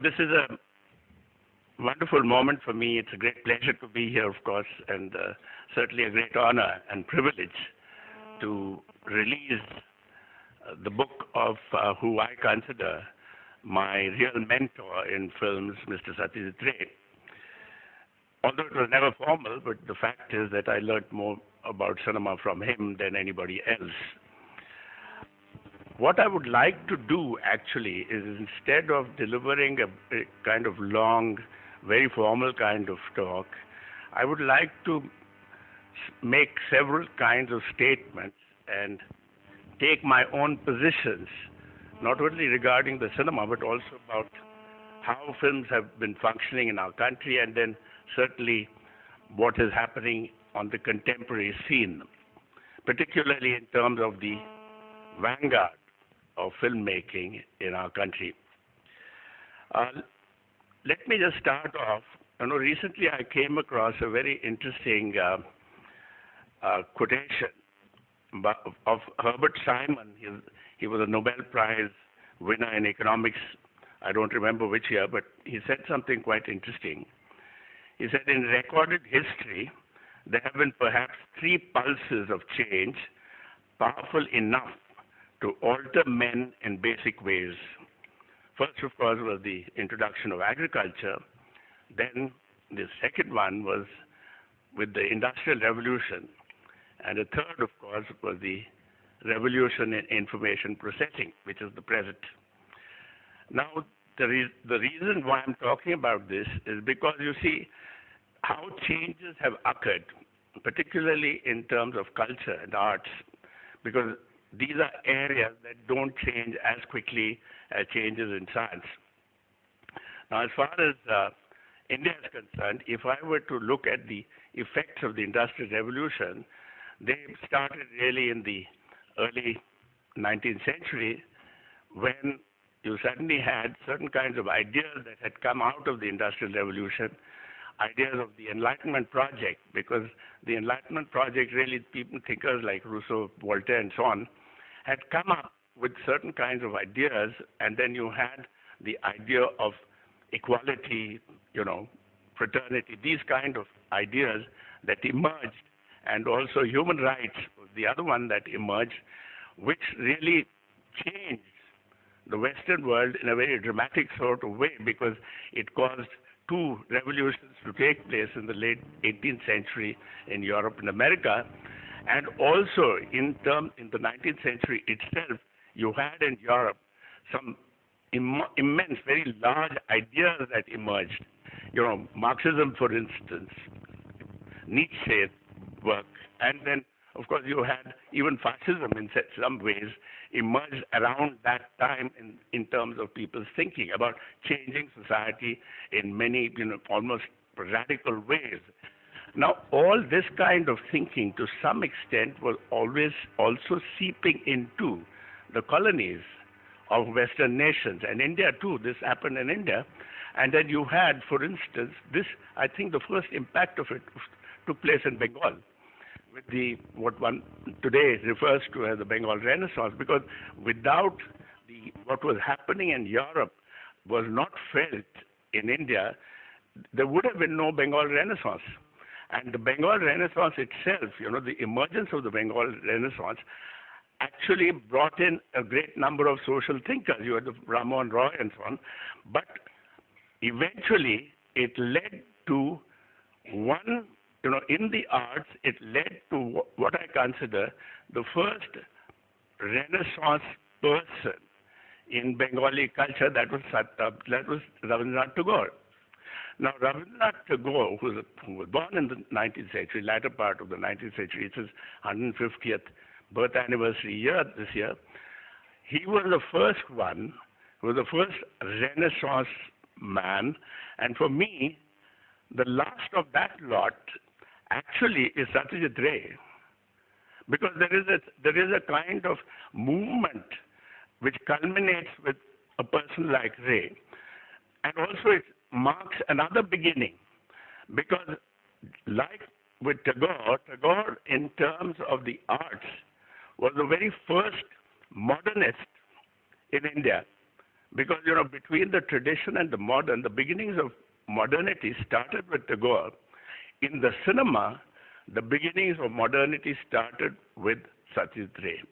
This is a wonderful moment for me. It's a great pleasure to be here, of course, and certainly a great honor and privilege to release the book of who I consider my real mentor in films, Mr. Satyajit. Although it was never formal, but the fact is that I learned more about cinema from him than anybody else. What I would like to do actually is, instead of delivering a kind of long, very formal kind of talk, I would like to make several kinds of statements and take my own positions, not only regarding the cinema, but also about how films have been functioning in our country, and then certainly what is happening on the contemporary scene, particularly in terms of the vanguard of filmmaking in our country. Let me just start off. Recently I came across a very interesting quotation of Herbert Simon. He was a Nobel Prize winner in economics. I don't remember which year, but he said something quite interesting. He said, in recorded history, there have been perhaps 3 pulses of change powerful enough to alter men in basic ways. First, of course, was the introduction of agriculture. Then the second one was with the Industrial Revolution. And the third, of course, was the revolution in information processing, which is the present. Now, the reason why I'm talking about this is because you see how changes have occurred, particularly in terms of culture and arts, because these are areas that don't change as quickly as changes in science. Now, as far as India is concerned, if I were to look at the effects of the Industrial Revolution, they started really in the early 19th century, when you suddenly had certain kinds of ideas that had come out of the Industrial Revolution, ideas of the Enlightenment project, because the Enlightenment project, really people, thinkers like Rousseau, Voltaire, and so on, had come up with certain kinds of ideas, and then you had the idea of equality, fraternity, these kind of ideas that emerged, and also human rights was the other one that emerged, which really changed the Western world in a very dramatic sort of way, because it caused 2 revolutions to take place in the late 18th century in Europe and America. And also in the 19th century itself, you had in Europe some immense, very large ideas that emerged. Marxism, for instance, Nietzsche's work, and then, of course, you had even fascism in some ways emerged around that time in terms of people's thinking about changing society in many, almost radical ways. Now, all this kind of thinking, to some extent, was always also seeping into the colonies of Western nations, and India too. This happened in India. And then you had, for instance, I think the first impact of it took place in Bengal, with what one today refers to as the Bengal Renaissance, because without what was happening in Europe was not felt in India, there would have been no Bengal Renaissance. And the Bengal Renaissance itself, the emergence of the Bengal Renaissance actually brought in a great number of social thinkers. You had the Ramon Roy and so on. But eventually it led to one, in the arts, it led to what I consider the first Renaissance person in Bengali culture, that was Rabindranath Tagore. Now, Rabindranath Tagore, who was born in the 19th century, latter part of the 19th century, it's his 150th birth anniversary year this year, he was the first one, who was the first Renaissance man, and for me, the last of that lot actually is Satyajit Ray, because there is a kind of movement which culminates with a person like Ray, and also it marks another beginning, because like with Tagore in terms of the arts was the very first modernist in India, Because, between the tradition and the modern, the beginnings of modernity started with Tagore. In the cinema, the beginnings of modernity started with Satyajit Ray.